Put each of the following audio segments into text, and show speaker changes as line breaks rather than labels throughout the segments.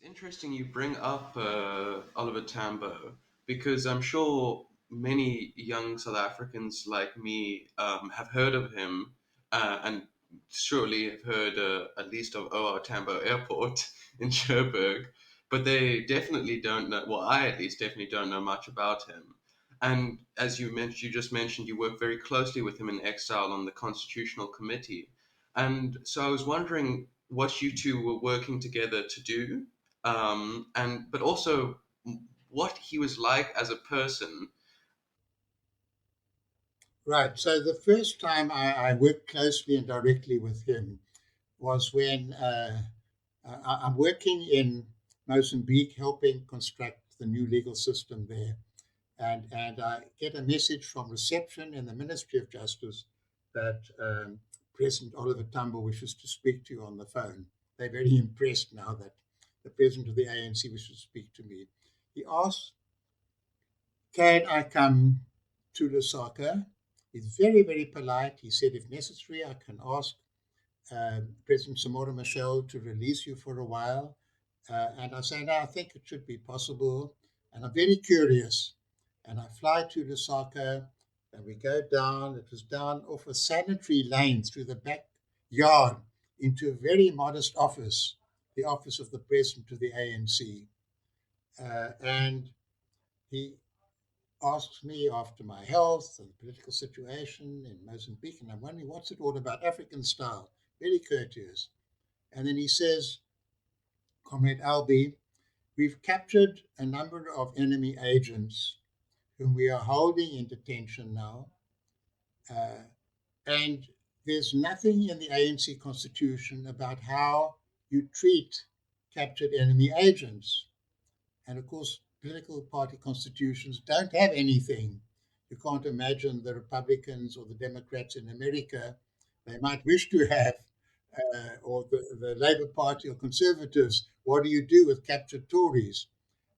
Interesting you bring up Oliver Tambo because I'm sure many young South Africans like me have heard of him and surely have heard at least of OR Tambo Airport in Joburg, but they definitely don't know. Well, I at least definitely don't know much about him. And as you just mentioned, you work very closely with him in exile on the Constitutional Committee. And so I was wondering what you two were working together to do and but also what he was like as a person.
Right. So the first time I worked closely and directly with him was when I'm working in Mozambique, helping construct the new legal system there. And I get a message from reception in the Ministry of Justice that President Oliver Tambo wishes to speak to you on the phone. They're very impressed now that the president of the ANC wishes to speak to me. He asked, can I come to Lusaka? He's very, very polite. He said, if necessary, I can ask President Samora Machel to release you for a while. And I say, no, I think it should be possible. And I'm very curious. And I fly to Lusaka and we go down. It was down off a sanitary lane through the backyard into a very modest office, the office of the president of the ANC. And he asks me after my health and the political situation in Mozambique. And I'm wondering, what's it all about? African style, very courteous. And then he says, Comrade Albie, we've captured a number of enemy agents whom we are holding in detention now. Uh, and there's nothing in the ANC constitution about how you treat captured enemy agents. And of course, political party constitutions don't have anything. You can't imagine the Republicans or the Democrats in America, they might wish to have, or the Labour Party or Conservatives, what do you do with captured Tories?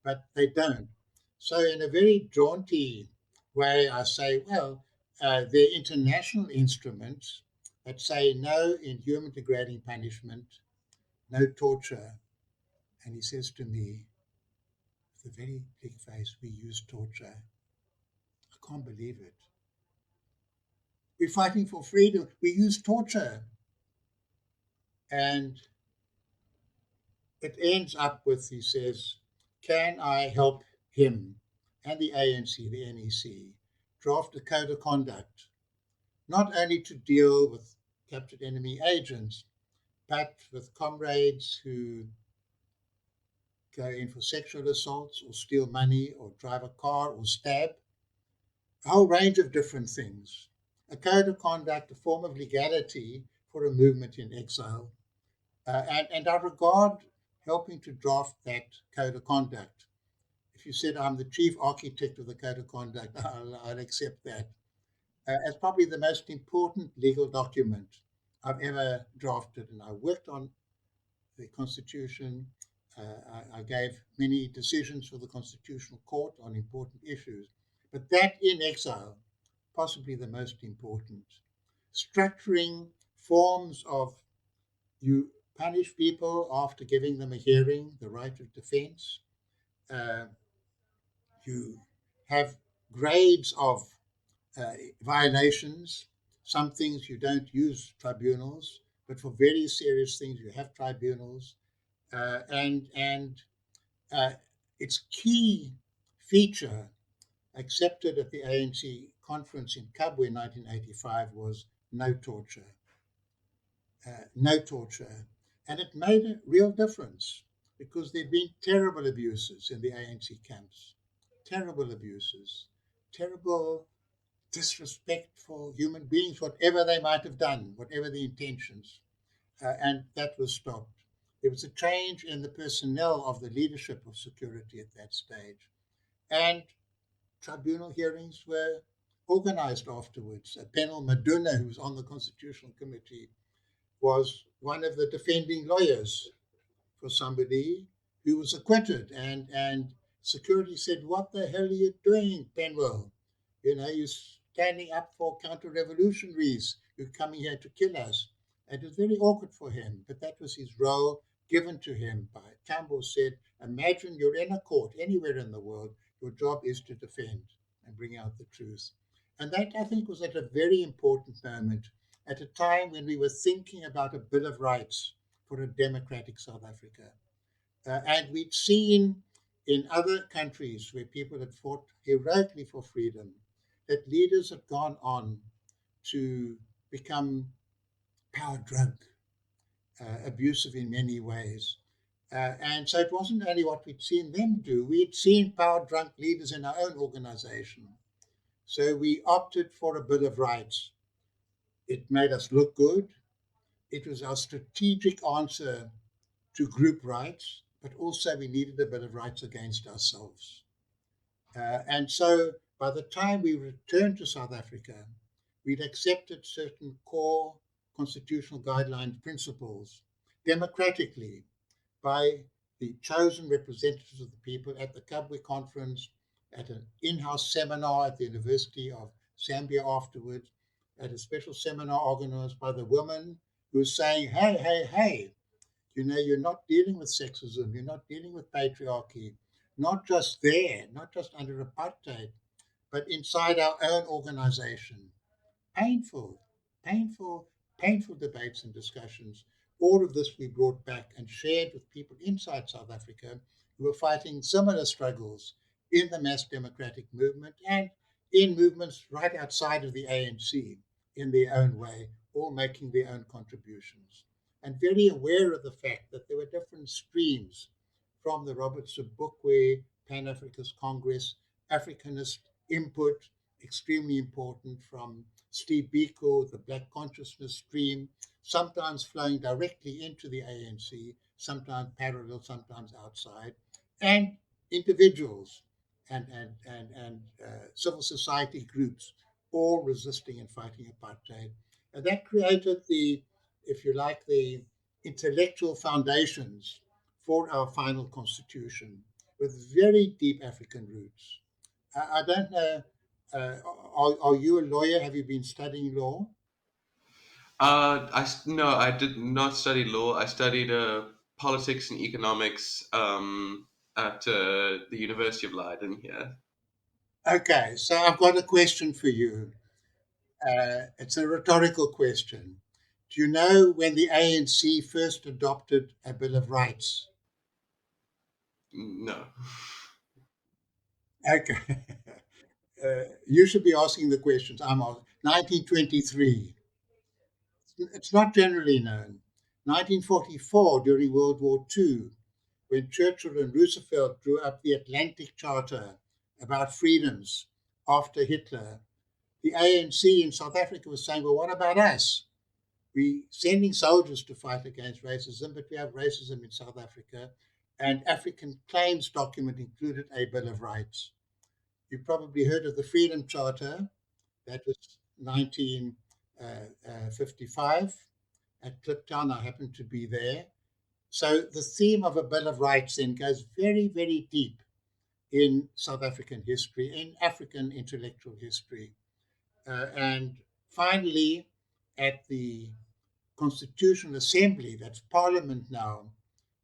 But they don't. So, in a very jaunty way, I say, well, there are international instruments that say no inhuman degrading punishment, no torture. And he says to me, with a very big face, we use torture. I can't believe it. We're fighting for freedom. We use torture. And it ends up with, he says, can I help him and the ANC, the NEC, draft a code of conduct, not only to deal with captured enemy agents, but with comrades who go in for sexual assaults or steal money or drive a car or stab, a whole range of different things. A code of conduct, a form of legality for a movement in exile. And I regard helping to draft that code of conduct. If you said I'm the chief architect of the code of conduct, I'll accept that. As probably the most important legal document I've ever drafted. And I worked on the Constitution. I gave many decisions for the Constitutional Court on important issues. But that in exile, possibly the most important. Structuring forms of you punish people after giving them a hearing, the right of defense. Uh, you have grades of violations. Some things you don't use tribunals, but for very serious things you have tribunals. And its key feature accepted at the ANC conference in Kabwe in 1985 was no torture. No torture. And it made a real difference because there have been terrible abuses in the ANC camps, terrible abuses, terrible disrespect for human beings, whatever they might have done, whatever the intentions. And that was stopped. There was a change in the personnel of the leadership of security at that stage. And tribunal hearings were organized afterwards. Penel Maduna, who was on the Constitutional Committee, was one of the defending lawyers for somebody who was acquitted. And security said, what the hell are you doing, Penwell? You know, you're standing up for counter-revolutionaries who are coming here to kill us. And it was very awkward for him, but that was his role given to him by Tambo said, imagine you're in a court anywhere in the world, your job is to defend and bring out the truth. And that, I think, was at a very important moment, at a time when we were thinking about a Bill of Rights for a democratic South Africa. And we'd seen in other countries where people had fought heroically for freedom that leaders had gone on to become power drunk, abusive in many ways. And so it wasn't only what we'd seen them do, we'd seen power drunk leaders in our own organization. So we opted for a Bill of Rights. It made us look good. It was our strategic answer to group rights, but also we needed a Bill of Rights against ourselves. And so by the time we returned to South Africa, we'd accepted certain core constitutional guideline principles democratically by the chosen representatives of the people at the Kabwe conference, at an in-house seminar at the University of Zambia afterwards, at a special seminar organized by the women who were saying, hey, hey, hey, you're not dealing with sexism, you're not dealing with patriarchy, not just there, not just under apartheid, but inside our own organization. Painful, painful, painful debates and discussions. All of this we brought back and shared with people inside South Africa who were fighting similar struggles in the mass democratic movement and in movements right outside of the ANC in their own way, all making their own contributions. And very aware of the fact that there were different streams from the Robert Sobukwe Pan Africanist Congress, Africanist input, extremely important, from Steve Biko, the Black Consciousness stream, sometimes flowing directly into the ANC, sometimes parallel, sometimes outside, and individuals and civil society groups, all resisting and fighting apartheid. And that created the, if you like, the intellectual foundations for our final constitution with very deep African roots. I don't know, are you a lawyer? Have you been studying law?
No, I did not study law. I studied politics and economics at the University of Leiden here.
Okay, so I've got a question for you. It's a rhetorical question. Do you know when the ANC first adopted a Bill of Rights?
No.
Okay. You should be asking the questions. I'm on 1923. It's not generally known. 1944, during World War II, when Churchill and Roosevelt drew up the Atlantic Charter about freedoms after Hitler, the ANC in South Africa was saying, well, what about us? We sending soldiers to fight against racism, but we have racism in South Africa. And African claims document included a Bill of Rights. You probably heard of the Freedom Charter. That was 1955 at Kliptown. I happened to be there. So the theme of a Bill of Rights then goes very, very deep in South African history, in African intellectual history. And finally, at the Constitutional Assembly, that's Parliament now,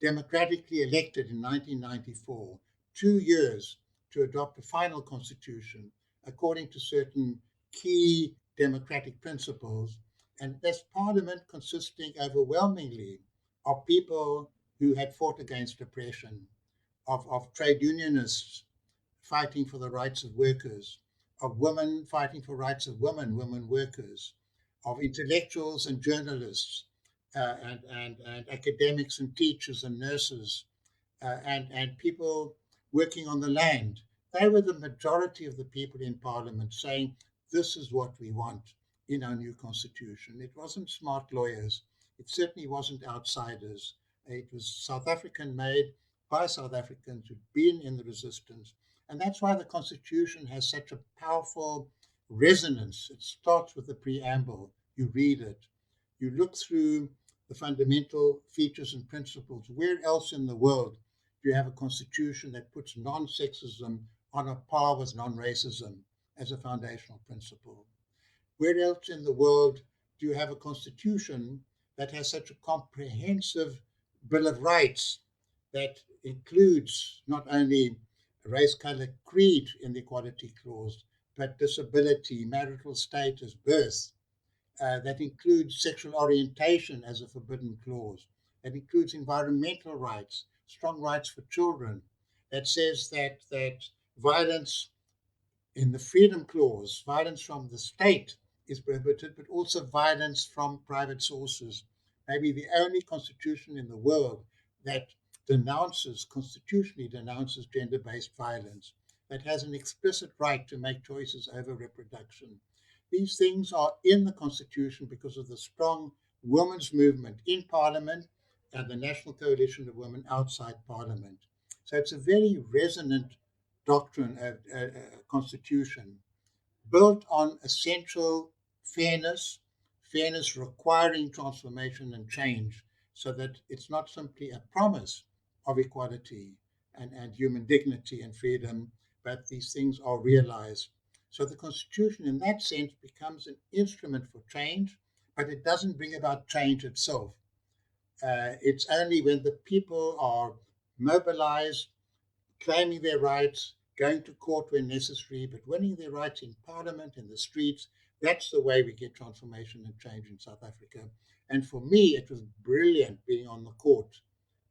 democratically elected in 1994, 2 years to adopt a final constitution according to certain key democratic principles. And this parliament consisting overwhelmingly of people who had fought against oppression, of trade unionists fighting for the rights of workers, of women fighting for rights of women, women workers, of intellectuals and journalists, and academics and teachers and nurses, and people working on the land. They were the majority of the people in Parliament saying, this is what we want in our new constitution. It wasn't smart lawyers. It certainly wasn't outsiders. It was South African made by South Africans who'd been in the resistance. And that's why the constitution has such a powerful resonance. It starts with the preamble. You read it. You look through the fundamental features and principles. Where else in the world do you have a constitution that puts non-sexism on a par with non-racism as a foundational principle? Where else in the world do you have a constitution that has such a comprehensive Bill of Rights that includes not only race, color, creed in the equality clause, but disability, marital status, birth. That includes sexual orientation as a forbidden clause. That includes environmental rights, strong rights for children. That says that violence in the freedom clause, violence from the state is prohibited, but also violence from private sources. Maybe the only constitution in the world that constitutionally denounces gender based violence, that has an explicit right to make choices over reproduction. These things are in the constitution because of the strong women's movement in parliament and the National Coalition of Women outside parliament. So it's a very resonant doctrine, a constitution, built on essential fairness, fairness requiring transformation and change, so that it's not simply a promise of equality and human dignity and freedom, but these things are realized. So the Constitution, in that sense, becomes an instrument for change, but it doesn't bring about change itself. It's only when the people are mobilized, claiming their rights, going to court when necessary, but winning their rights in parliament, in the streets. That's the way we get transformation and change in South Africa. And for me, it was brilliant being on the court,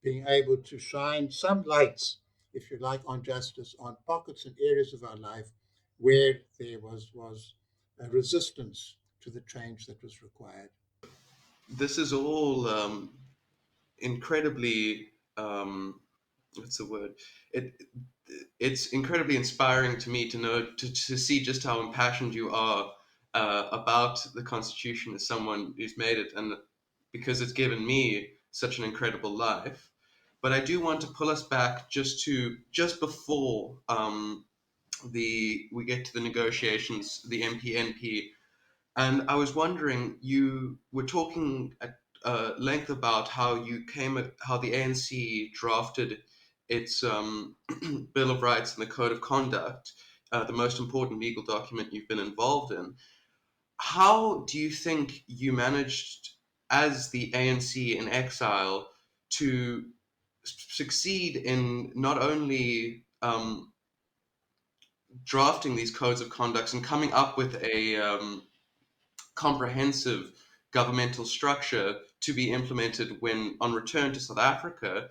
being able to shine some lights, if you like, on justice, on pockets and areas of our life where there was a resistance to the change that was required.
This is all incredibly what's the word? It it's incredibly inspiring to me to know to see just how impassioned you are about the Constitution as someone who's made it, and because it's given me such an incredible life. But I do want to pull us back just before the we get to the negotiations, the MPNP, and I was wondering, you were talking at length about how how the ANC drafted its Bill of Rights and the Code of Conduct, the most important legal document you've been involved in. How do you think you managed, as the ANC in exile, to succeed in not only drafting these codes of conduct and coming up with a comprehensive governmental structure to be implemented when on return to South Africa,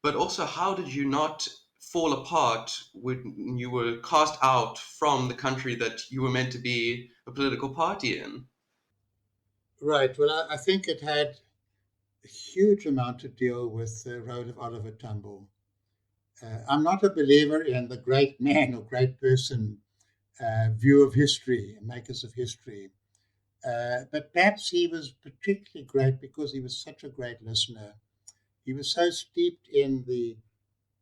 but also how did you not fall apart when you were cast out from the country that you were meant to be a political party in?
Right. Well, I think it had a huge amount to deal with the role of Oliver Tambo. I'm not a believer in the great man or great person view of history, makers of history. But perhaps he was particularly great because he was such a great listener. He was so steeped in the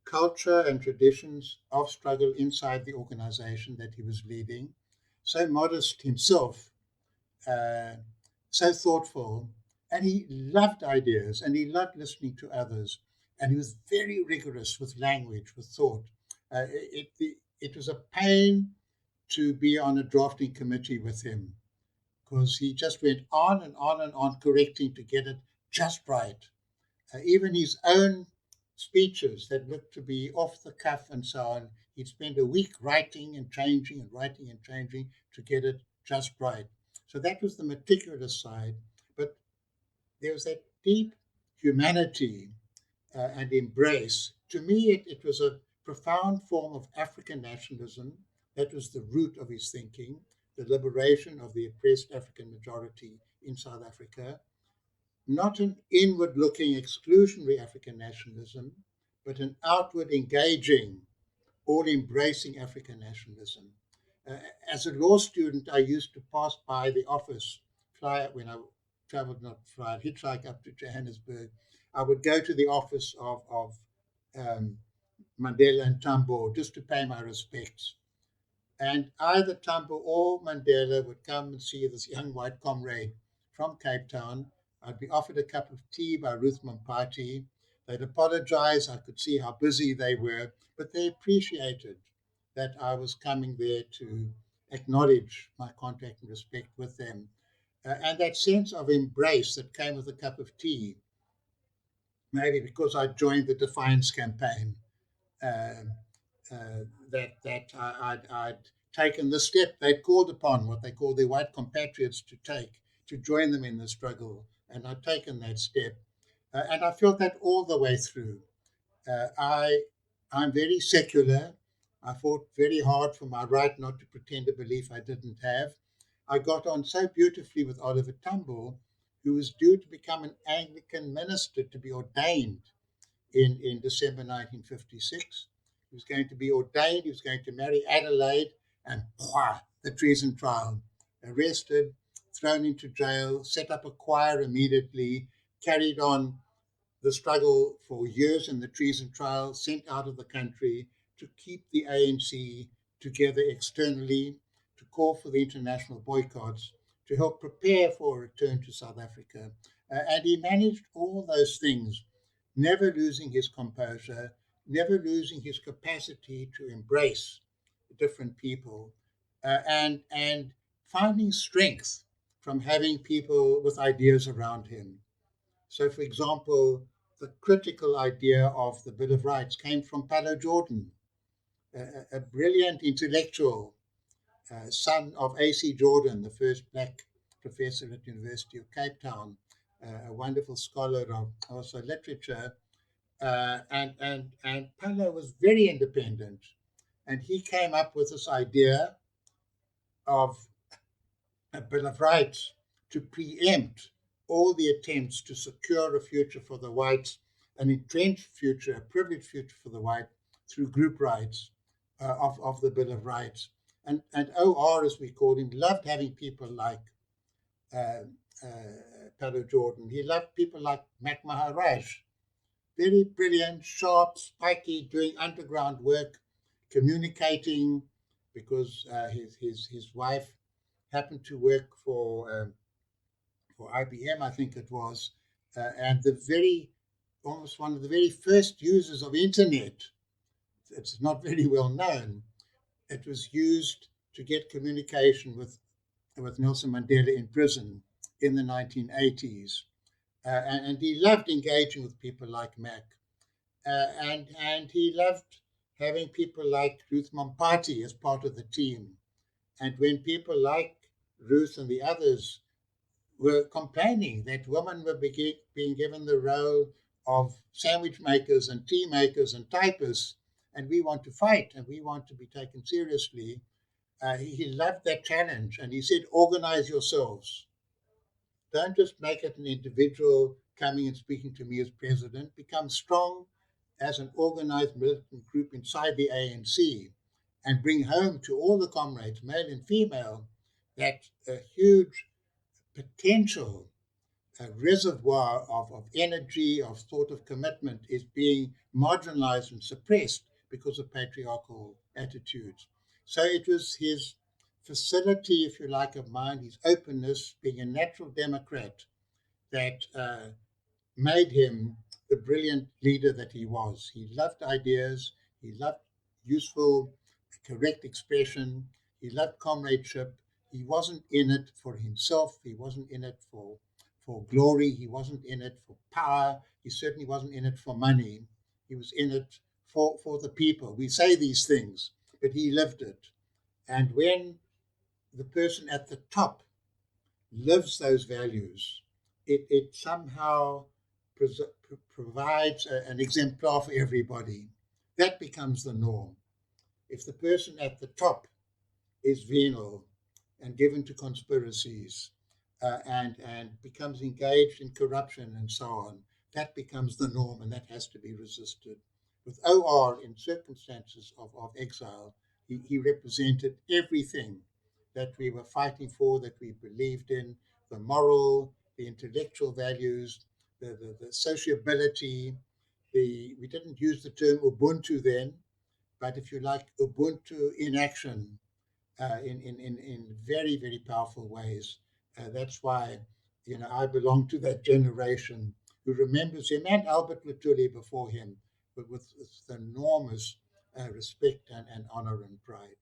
culture and traditions of struggle inside the organization that he was leading, so modest himself, uh, so thoughtful, and he loved ideas and he loved listening to others. And he was very rigorous with language, with thought. It was a pain to be on a drafting committee with him because he just went on and on and on correcting to get it just right. Even his own speeches that looked to be off the cuff and so on, he'd spend a week writing and changing and writing and changing to get it just right. So that was the meticulous side. But there was that deep humanity and embrace. To me, it was a profound form of African nationalism. That was the root of his thinking, the liberation of the oppressed African majority in South Africa. Not an inward looking exclusionary African nationalism, but an outward engaging, all embracing African nationalism. Uh, as a law student, I used to pass by the office, fly when I traveled, not fly, hitchhike up to Johannesburg. I would go to the office of um, Mandela and Tambo just to pay my respects. And either Tambo or Mandela would come and see this young white comrade from Cape Town. I'd be offered a cup of tea by Ruth Mampati. They'd apologize. I could see how busy they were, but they appreciated that I was coming there to acknowledge my contact and respect with them. And that sense of embrace that came with a cup of tea maybe because I joined the Defiance campaign, um, I'd taken the step they'd called upon what they call their white compatriots to take to join them in the struggle, and I'd taken that step, and I felt that all the way through. Uh, I I'm very secular. I fought very hard for my right not to pretend a belief I didn't have. I got on so beautifully with Oliver Tambo, who was due to become an Anglican minister to be ordained in December 1956. He was going to be ordained, he was going to marry Adelaide, and the treason trial. Arrested, thrown into jail, set up a choir immediately, carried on the struggle for years in the treason trial, sent out of the country to keep the ANC together externally, to call for the international boycotts, to help prepare for a return to South Africa. And he managed all those things, never losing his composure, never losing his capacity to embrace different people, and finding strength from having people with ideas around him. So, for example, the critical idea of the Bill of Rights came from Paulo Jordan, a brilliant intellectual, son of A.C. Jordan, the first black professor at the University of Cape Town, a wonderful scholar of also literature. And Paulo was very independent. And he came up with this idea of a Bill of Rights to preempt all the attempts to secure a future for the whites, an entrenched future, a privileged future for the white through group rights of the Bill of Rights. And OR, as we called him, loved having people like uh, Paulo Jordan. He loved people like Mac Maharaj, very brilliant, sharp, spiky, doing underground work, communicating, because his wife happened to work for IBM, I think it was, and the very almost one of the very first users of internet. It's not very well known. It was used to get communication with Nelson Mandela in prison in the 1980s, and he loved engaging with people like Mac, and he loved having people like Ruth Mompati as part of the team. And when people like Ruth and the others were complaining that women were being given the role of sandwich makers and tea makers and typists, and we want to fight and we want to be taken seriously. He loved that challenge, and he said, organize yourselves. Don't just make it an individual coming and speaking to me as president. Become strong as an organized militant group inside the ANC and bring home to all the comrades, male and female, that a huge potential reservoir of energy, of thought, of commitment is being marginalized and suppressed because of patriarchal attitudes. So it was his facility, if you like, of mind, his openness, being a natural Democrat, that made him the brilliant leader that he was. He loved ideas, he loved useful, correct expression, he loved comradeship. He wasn't in it for himself, he wasn't in it for glory, he wasn't in it for power, he certainly wasn't in it for money. He was in it for the people. We say these things, but he lived it. And when the person at the top lives those values, it somehow provides an exemplar for everybody. That becomes the norm. If the person at the top is venal and given to conspiracies and becomes engaged in corruption and so on, that becomes the norm and that has to be resisted. With OR, in circumstances of exile, he represented everything that we were fighting for, that we believed in, the moral, the intellectual values, the sociability. We didn't use the term Ubuntu then, but if you like, Ubuntu in action, in very, very powerful ways. That's why, I belong to that generation who remembers him and Albert Lutuli before him with enormous respect and honor and pride.